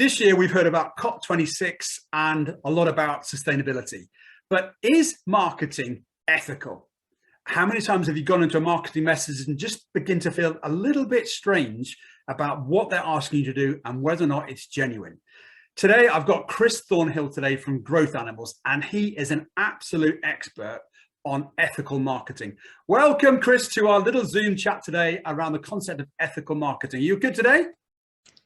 This year, we've heard about COP26 and a lot about sustainability. But is marketing ethical? How many times have you gone into a marketing message and just begin to feel a little bit strange about what they're asking you to do and whether or not it's genuine? Today, I've got Chris Thornhill today from Growth Animals, and he is an absolute expert on ethical marketing. Welcome, Chris, to our little Zoom chat today around the concept of ethical marketing. Are you good today?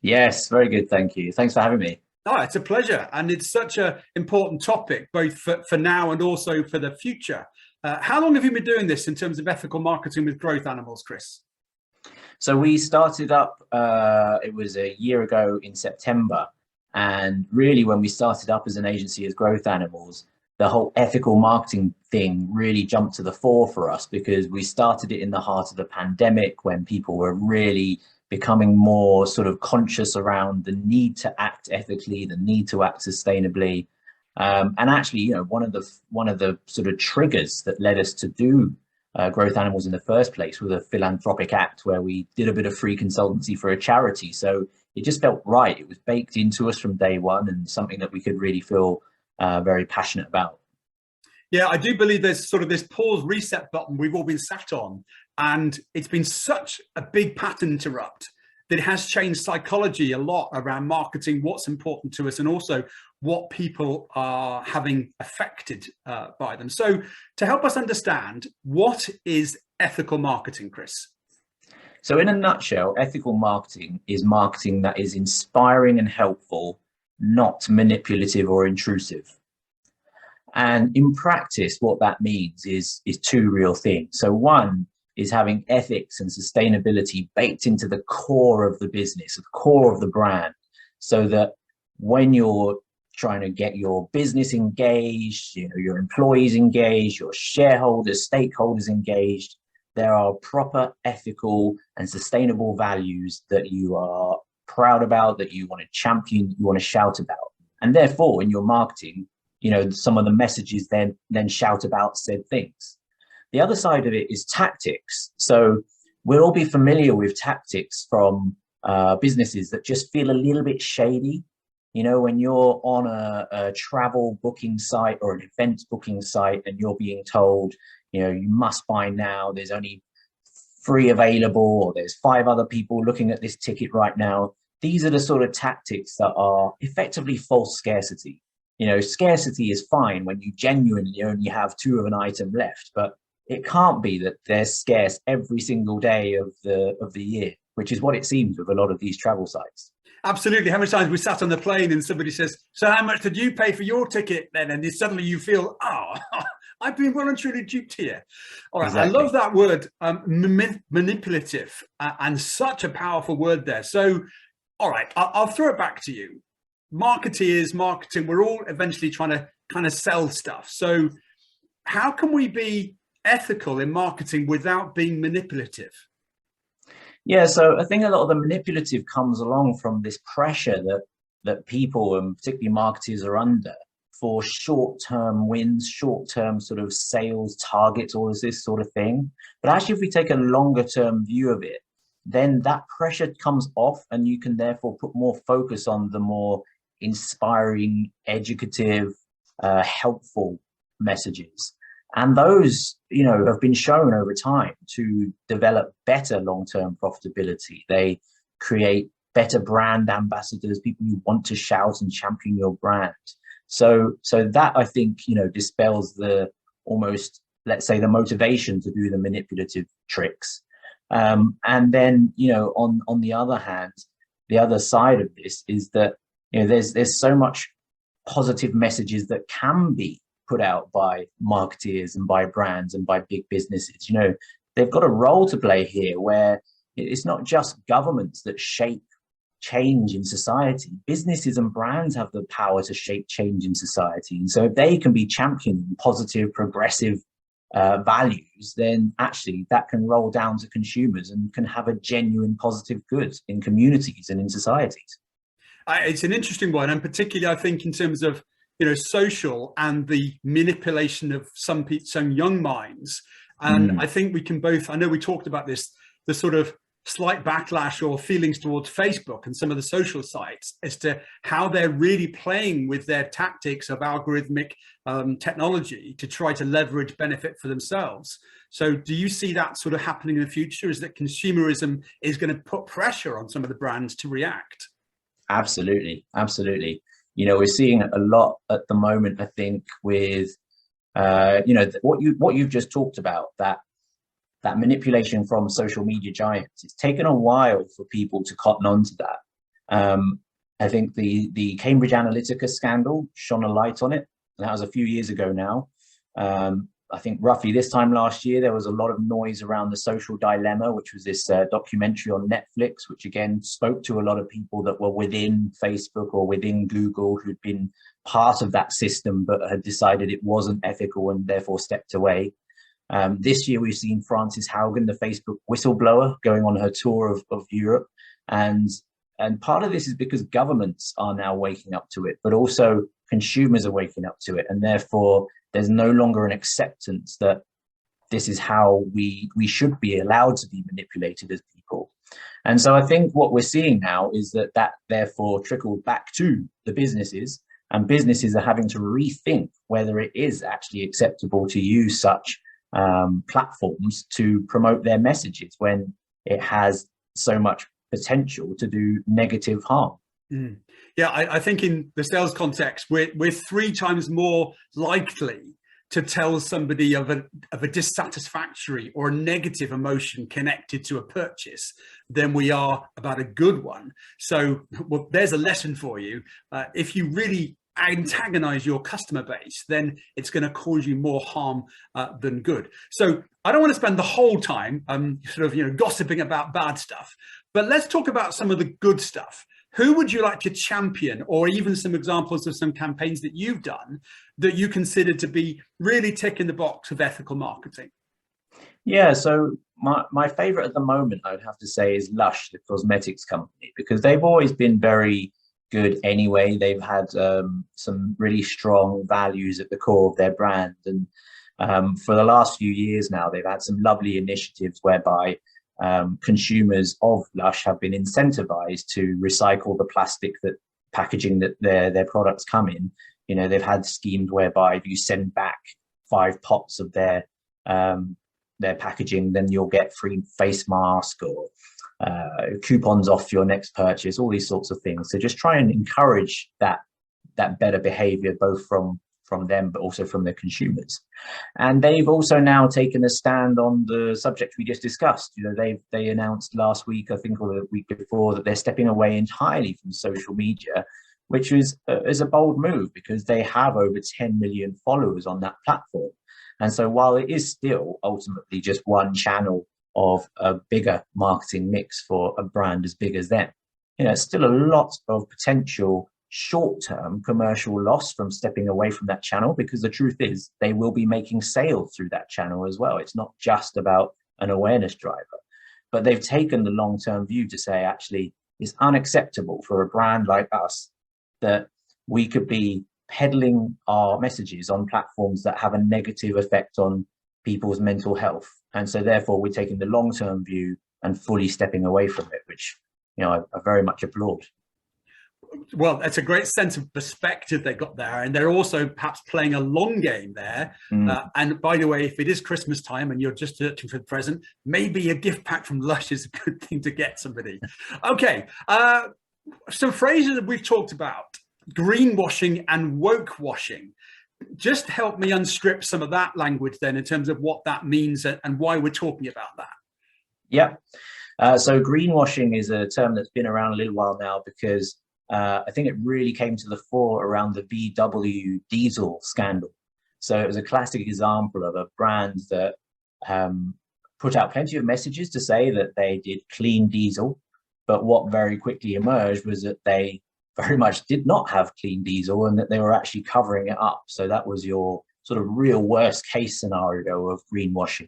Yes, very good. Thank you. Thanks for having me. Oh, it's a pleasure. And it's such an important topic, both for now and also for the future. How long have you been doing this in terms of ethical marketing with Growth Animals, Chris? So we started up, it was a year ago in September. And really, when we started up as an agency as Growth Animals, the whole ethical marketing thing really jumped to the fore for us, because we started it in the heart of the pandemic, when people were really becoming more sort of conscious around the need to act ethically, the need to act sustainably. And actually, you know, one of the sort of triggers that led us to do Growth Animals in the first place was a philanthropic act where we did a bit of free consultancy for a charity. So it just felt right. It was baked into us from day one, and something that we could really feel very passionate about. Yeah, I do believe there's sort of this pause reset button we've all been sat on, and it's been such a big pattern interrupt that it has changed psychology a lot around marketing, what's important to us, and also what people are having affected by them. So to help us understand, what is ethical marketing, Chris? So in a nutshell, ethical marketing is marketing that is inspiring and helpful, not manipulative or intrusive. And in practice, what that means is two real things. So one is having ethics and sustainability baked into the core of the business, the core of the brand, so that when you're trying to get your business engaged, you know, your employees engaged, your shareholders, stakeholders engaged, there are proper ethical and sustainable values that you are proud about, that you want to champion, you want to shout about. And therefore, in your marketing, you know, some of the messages then shout about said things. The other side of it is tactics. So we'll all be familiar with tactics from businesses that just feel a little bit shady. You know, when you're on a travel booking site or an event booking site and you're being told, you know, you must buy now, there's only 3 available, or there's 5 other people looking at this ticket right now. These are the sort of tactics that are effectively false scarcity. You know, scarcity is fine when you genuinely only have 2 of an item left, but it can't be that they're scarce every single day of the year, which is what it seems with a lot of these travel sites. Absolutely. How many times we sat on the plane and somebody says, so how much did you pay for your ticket then? And then suddenly you feel, oh, I've been well and truly duped here. All right. Exactly. I love that word, manipulative, and such a powerful word there. So, all right, I'll throw it back to you. Marketeers, marketing, we're all eventually trying to kind of sell stuff. So how can we be ethical in marketing without being manipulative? Yeah, so I think a lot of the manipulative comes along from this pressure that people, and particularly marketers, are under for short-term wins, short-term sort of sales targets, all of this sort of thing. But actually, if we take a longer-term view of it, then that pressure comes off, and you can therefore put more focus on the more inspiring, educative, helpful messages. And those, you know, have been shown over time to develop better long-term profitability. They create better brand ambassadors, people who want to shout and champion your brand. So that, I think, you know, dispels the almost, let's say, the motivation to do the manipulative tricks. And then, you know, on the other hand, the other side of this is that, you know, there's so much positive messages that can be put out by marketeers and by brands and by big businesses. You know, they've got a role to play here, where it's not just governments that shape change in society. Businesses and brands have the power to shape change in society. And so if they can be championing positive, progressive values, then actually that can roll down to consumers and can have a genuine positive good in communities and in societies. It's an interesting one, and particularly I think in terms of, you know, social and the manipulation of some young minds. And I think we can both, I know we talked about this, the sort of slight backlash or feelings towards Facebook and some of the social sites as to how they're really playing with their tactics of algorithmic technology to try to leverage benefit for themselves. So do you see that sort of happening in the future? Is that consumerism is going to put pressure on some of the brands to react? Absolutely, absolutely. You know, we're seeing a lot at the moment, I think, with you know, what you've just talked about, that manipulation from social media giants. It's taken a while for people to cotton on to that. I think the Cambridge Analytica scandal shone a light on it. That was a few years ago now. I think roughly this time last year, there was a lot of noise around The Social Dilemma, which was this documentary on Netflix, which again spoke to a lot of people that were within Facebook or within Google who'd been part of that system, but had decided it wasn't ethical and therefore stepped away. This year, we've seen Frances Haugen, the Facebook whistleblower, going on her tour of Europe. And part of this is because governments are now waking up to it, but also consumers are waking up to it. And therefore, there's no longer an acceptance that this is how we should be allowed to be manipulated as people. And so I think what we're seeing now is that therefore trickled back to the businesses, and businesses are having to rethink whether it is actually acceptable to use such platforms to promote their messages when it has so much potential to do negative harm. Mm. Yeah, I think in the sales context, we're 3 times more likely to tell somebody of a dissatisfactory or a negative emotion connected to a purchase than we are about a good one. So, well, there's a lesson for you. If you really antagonize your customer base, then it's going to cause you more harm than good. So I don't want to spend the whole time sort of gossiping about bad stuff, but let's talk about some of the good stuff. Who would you like to champion, or even some examples of some campaigns that you've done that you consider to be really ticking the box of ethical marketing? Yeah, so my favorite at the moment, I would have to say, is Lush, the cosmetics company, because they've always been very good anyway. They've had some really strong values at the core of their brand. And for the last few years now, they've had some lovely initiatives whereby consumers of Lush have been incentivized to recycle the plastic packaging that their products come in. You know, they've had schemes whereby if you send back 5 pots of their packaging, then you'll get free face mask or coupons off your next purchase, all these sorts of things. So just try and encourage that better behavior, both from them, but also from the consumers. And they've also now taken a stand on the subject we just discussed. You know, they announced last week, I think, or the week before, that they're stepping away entirely from social media, which is a bold move because they have over 10 million followers on that platform. And so while it is still ultimately just one channel of a bigger marketing mix for a brand as big as them, you know, it's still a lot of potential short-term commercial loss from stepping away from that channel, because the truth is they will be making sales through that channel as well. It's not just about an awareness driver, but they've taken the long-term view to say, actually, it's unacceptable for a brand like us that we could be peddling our messages on platforms that have a negative effect on people's mental health. And so therefore we're taking the long-term view and fully stepping away from it, which, you know, I very much applaud. Well, that's a great sense of perspective they got there, and they're also perhaps playing a long game there. And by the way, if it is Christmas time and you're just searching for the present, maybe a gift pack from Lush is a good thing to get somebody. Okay, some phrases that we've talked about: greenwashing and woke washing. Just help me unstrip some of that language then, in terms of what that means and why we're talking about that. Yeah, so greenwashing is a term that's been around a little while now, because I think it really came to the fore around the VW diesel scandal. So it was a classic example of a brand that put out plenty of messages to say that they did clean diesel, but what very quickly emerged was that they very much did not have clean diesel, and that they were actually covering it up. So that was your sort of real worst case scenario of greenwashing.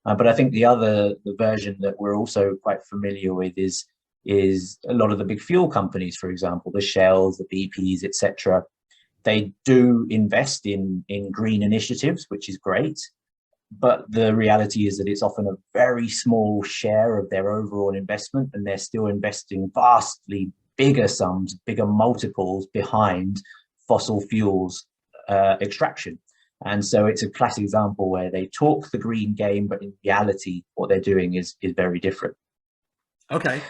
But I think the version that we're also quite familiar with is a lot of the big fuel companies, for example, the Shells, the BPs, etc. They do invest in green initiatives, which is great, but the reality is that it's often a very small share of their overall investment, and they're still investing vastly bigger sums, bigger multiples behind fossil fuels extraction. And so it's a classic example where they talk the green game, but in reality, what they're doing is very different. Okay.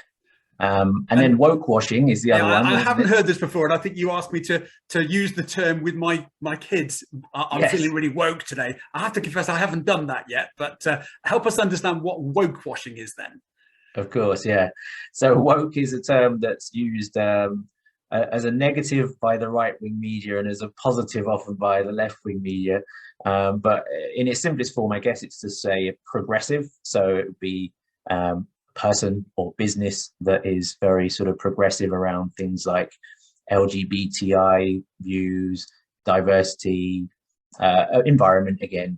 And then woke washing is the other one. I haven't heard this before, and I think you asked me to use the term with my kids. I'm feeling really woke today. I have to confess I haven't done that yet, but help us understand what woke washing is then. Of course, yeah. So woke is a term that's used as a negative by the right-wing media and as a positive often by the left-wing media. But in its simplest form, I guess it's to say progressive. So it would be person or business that is very sort of progressive around things like LGBTI views, diversity, environment, again,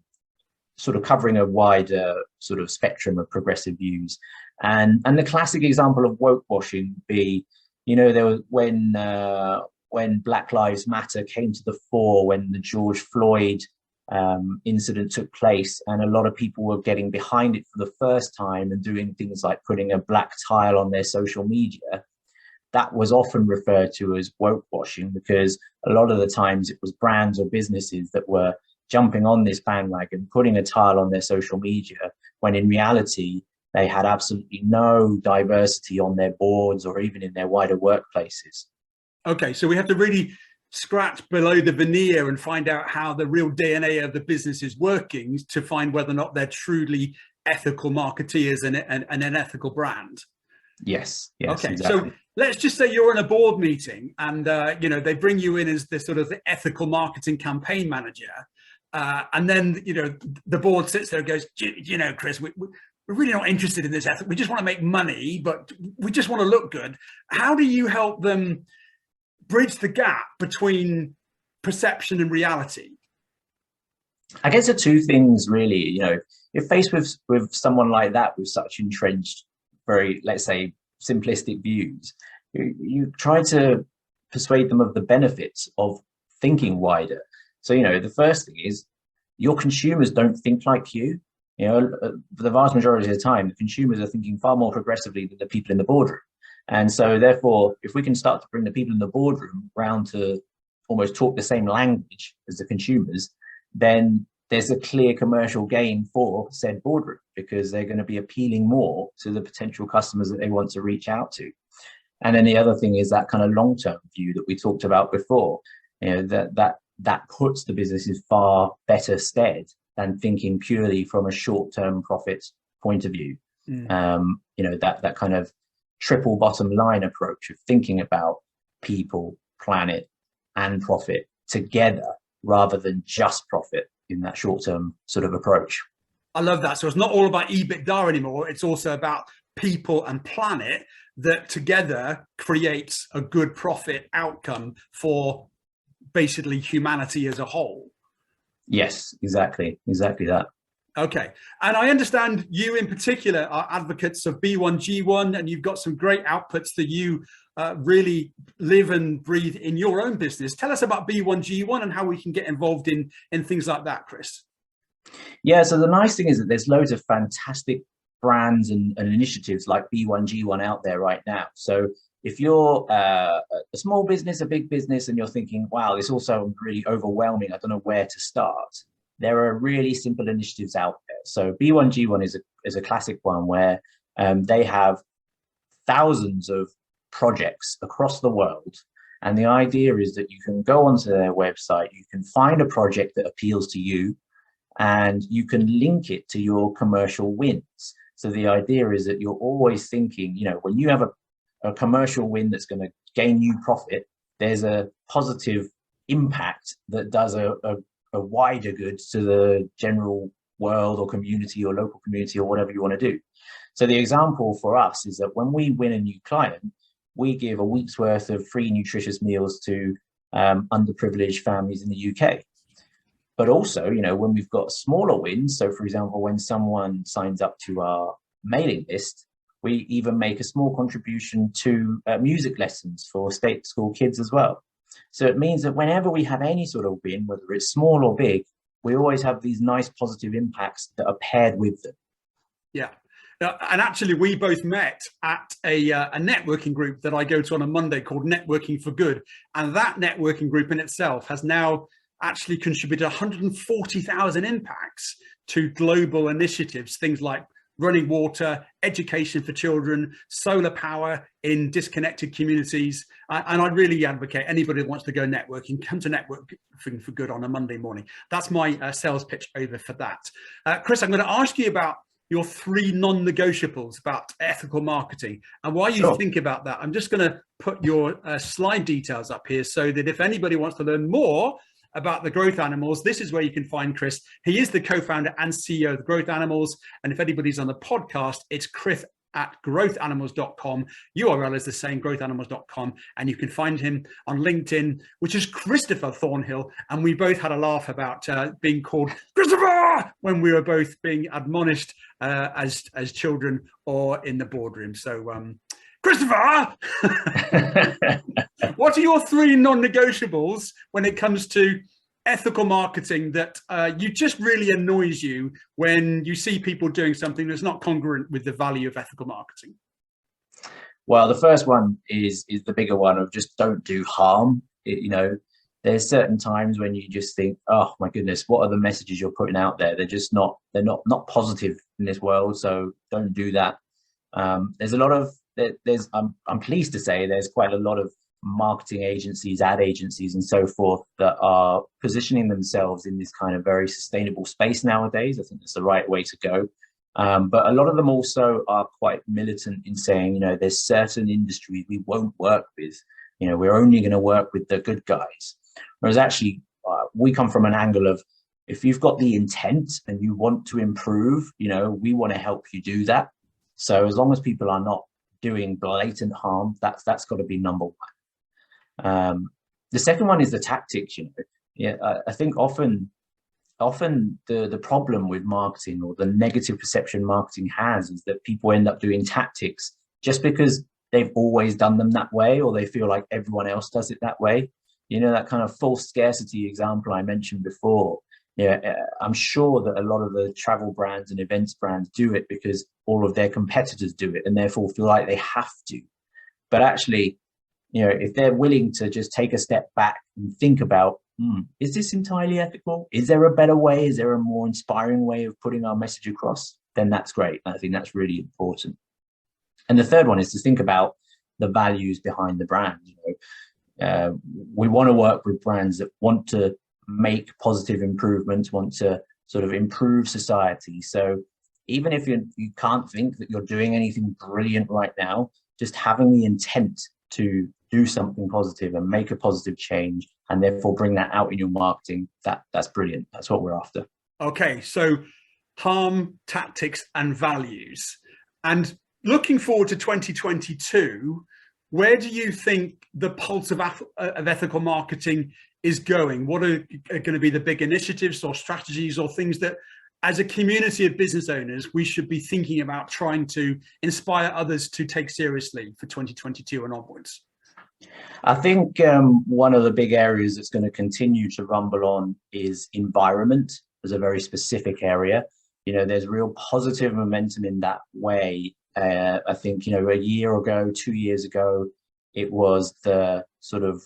sort of covering a wider sort of spectrum of progressive views. And the classic example of woke washing would be, you know, there was when Black Lives Matter came to the fore, when the George Floyd incident took place, and a lot of people were getting behind it for the first time and doing things like putting a black tile on their social media. That was often referred to as woke washing, because a lot of the times it was brands or businesses that were jumping on this bandwagon, putting a tile on their social media, when in reality they had absolutely no diversity on their boards or even in their wider workplaces. Okay, so we have to really scratch below the veneer and find out how the real DNA of the business is working to find whether or not they're truly ethical marketeers and an ethical brand. Yes. Okay, exactly. so let's just say you're in a board meeting and you know, they bring you in as the sort of the ethical marketing campaign manager, and then, you know, the board sits there and goes, you know, Chris, we're really not interested in this ethic. We just want to make money, but we just want to look good. How do you help them bridge the gap between perception and reality? I guess the two things really, you know, if faced with someone like that with such entrenched, very, let's say, simplistic views, you try to persuade them of the benefits of thinking wider. So, you know, the first thing is your consumers don't think like you. You know, for the vast majority of the time, the consumers are thinking far more progressively than the people in the boardroom. And so therefore, if we can start to bring the people in the boardroom round to almost talk the same language as the consumers, then there's a clear commercial gain for said boardroom, because they're going to be appealing more to the potential customers that they want to reach out to. And then the other thing is that kind of long-term view that we talked about before, you know, that puts the business in far better stead than thinking purely from a short-term profit point of view. You know, that kind of triple bottom line approach of thinking about people, planet, and profit together rather than just profit in that short-term sort of approach. I love that. So it's not all about EBITDA anymore. It's also about people and planet that together creates a good profit outcome for basically humanity as a whole. Yes, exactly that. Okay. And I understand you in particular are advocates of B1G1, and you've got some great outputs that you really live and breathe in your own business. Tell us about B1G1 and how we can get involved in things like that, Chris. Yeah, so the nice thing is that there's loads of fantastic brands and initiatives like B1G1 out there right now. So if you're a small business, a big business, and you're thinking, wow, this all sounds really overwhelming, I don't know where to start, there are really simple initiatives out there. So B1G1 is a classic one where they have thousands of projects across the world. And the idea is that you can go onto their website, you can find a project that appeals to you, and you can link it to your commercial wins. So the idea is that you're always thinking, you know, when you have a commercial win that's going to gain you profit, there's a positive impact that does a wider good to the general world or community or local community or whatever you want to do. So the example for us is that when we win a new client, we give a week's worth of free nutritious meals to underprivileged families in the UK. But also, you know, when we've got smaller wins, so for example, when someone signs up to our mailing list, we even make a small contribution to music lessons for state school kids as well. So it means that whenever we have any sort of win, whether it's small or big, we always have these nice positive impacts that are paired with them. Yeah. And actually, we both met at a networking group that I go to on a Monday called Networking for Good. And that networking group in itself has now actually contributed 140,000 impacts to global initiatives, things like running water, education for children, solar power in disconnected communities. And I really advocate anybody that wants to go networking, come to Networking for Good on a Monday morning. That's my sales pitch over for that. Chris, I'm going to ask you about your 3 non-negotiables about ethical marketing and why you think about that. I'm just going to put your slide details up here so that if anybody wants to learn more about the Growth Animals, this is where you can find Chris. He is the co-founder and CEO of the Growth Animals. And if anybody's on the podcast, it's chris@growthanimals.com. URL is the same, growthanimals.com. And you can find him on LinkedIn, which is Christopher Thornhill. And we both had a laugh about being called Christopher when we were both being admonished as children or in the boardroom. So, Christopher, what are your 3 non-negotiables when it comes to ethical marketing that you just really annoys you when you see people doing something that's not congruent with the value of ethical marketing? Well, the first one is the bigger one of just don't do harm. There's certain times when you just think, oh my goodness, what are the messages you're putting out there? They're not positive in this world, so don't do that. There's a lot of I'm pleased to say there's quite a lot of marketing agencies, ad agencies, and so forth that are positioning themselves in this kind of very sustainable space nowadays. I think that's the right way to go. But a lot of them also are quite militant in saying, there's certain industries we won't work with. We're only going to work with the good guys. Whereas actually, we come from an angle of, if you've got the intent and you want to improve, we want to help you do that. So as long as people are not doing blatant harm, that's got to be number one. The second one is the tactics. I think often the problem with marketing, or the negative perception marketing has, is that people end up doing tactics just because they've always done them that way, or they feel like everyone else does it that way. That kind of false scarcity example I mentioned before. I'm sure that a lot of the travel brands and events brands do it because all of their competitors do it and therefore feel like they have to. But actually, if they're willing to just take a step back and think about, is this entirely ethical? Is there a better way? Is there a more inspiring way of putting our message across? Then that's great. I think that's really important. And the third one is to think about the values behind the brand. We want to work with brands that want to make positive improvements, want to sort of improve society. So even if you can't think that you're doing anything brilliant right now, just having the intent to do something positive and make a positive change, and therefore bring that out in your marketing, that's brilliant. That's what we're after. Okay, so harm, tactics, and values. And looking forward to 2022, where do you think the pulse of ethical marketing is going? What are going to be the big initiatives or strategies or things that, as a community of business owners, we should be thinking about trying to inspire others to take seriously for 2022 and onwards? I think one of the big areas that's going to continue to rumble on is environment as a very specific area. There's real positive momentum in that way. I think, a year ago, 2 years ago, it was the sort of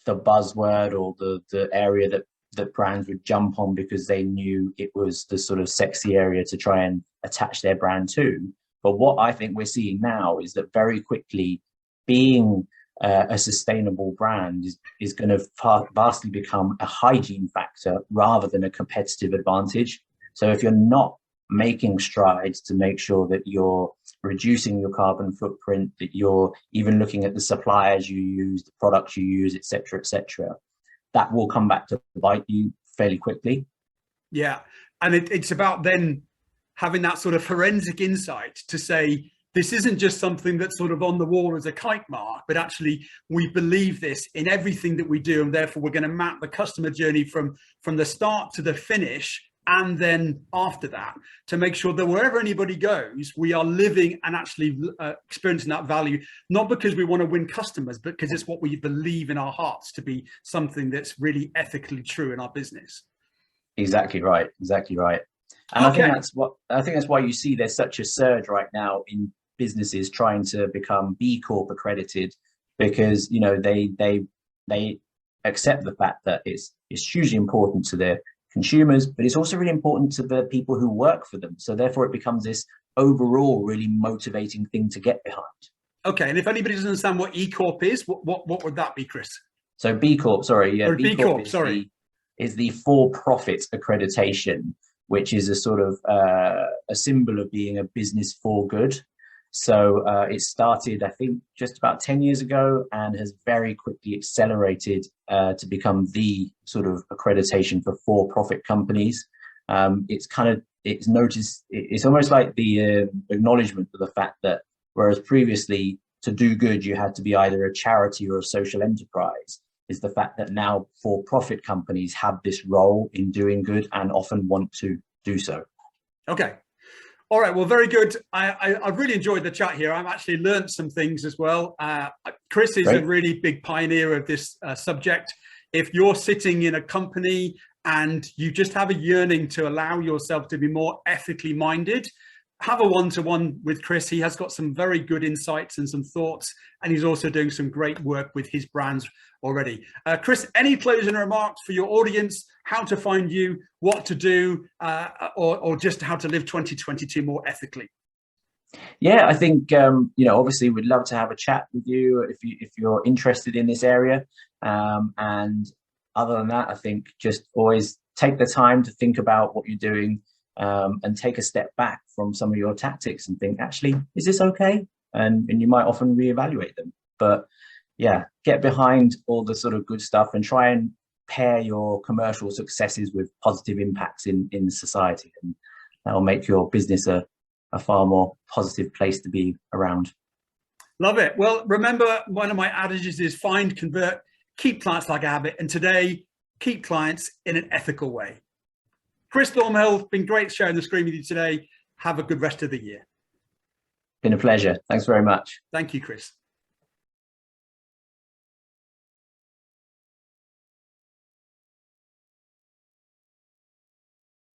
the buzzword, or the area that brands would jump on because they knew it was the sort of sexy area to try and attach their brand to. But what I think we're seeing now is that very quickly, being a sustainable brand is going to vastly become a hygiene factor rather than a competitive advantage. So if you're not making strides to make sure that you're reducing your carbon footprint, that you're even looking at the suppliers you use, the products you use, etc., that will come back to bite you fairly quickly. Yeah, and it's about then having that sort of forensic insight to say, this isn't just something that's sort of on the wall as a kite mark, but actually we believe this in everything that we do, and therefore we're going to map the customer journey from the start to the finish, and then after that, to make sure that wherever anybody goes, we are living and actually experiencing that value, not because we want to win customers, but because it's what we believe in our hearts to be something that's really ethically true in our business. Exactly right. Exactly right. And Okay. I think that's why you see there's such a surge right now in businesses trying to become BCorp accredited, because they accept the fact that it's hugely important to their consumers, but it's also really important to the people who work for them. So therefore, it becomes this overall really motivating thing to get behind. Okay, and if anybody doesn't understand what E Corp is, what would that be, Chris? So BCorp, sorry, yeah, Or B BCorp Corp, sorry. is the for-profit accreditation, which is a sort of a symbol of being a business for good. So it started, I think, just about 10 years ago, and has very quickly accelerated to become the sort of accreditation for-profit companies. It's almost like the acknowledgement of the fact that whereas previously to do good, you had to be either a charity or a social enterprise, is the fact that now for-profit companies have this role in doing good and often want to do so. Okay. All right. Well, very good. I've really enjoyed the chat here. I've actually learned some things as well. Chris is Great. a really big pioneer of this subject. If you're sitting in a company and you just have a yearning to allow yourself to be more ethically minded, have a one-to-one with Chris. He has got some very good insights and some thoughts, and he's also doing some great work with his brands already. Chris, any closing remarks for your audience, how to find you, what to do, or just how to live 2022 more ethically? Yeah, I think, obviously we'd love to have a chat with you if you're interested in this area. And other than that, I think just always take the time to think about what you're doing, and take a step back from some of your tactics and think, actually, is this okay? And you might often reevaluate them. But yeah, get behind all the sort of good stuff and try and pair your commercial successes with positive impacts in society. And that will make your business a far more positive place to be around. Love it. Well, remember, one of my adages is find, convert, keep clients like a habit. And today, keep clients in an ethical way. Chris Thornhill, been great sharing the screen with you today. Have a good rest of the year. Been a pleasure. Thanks very much. Thank you, Chris.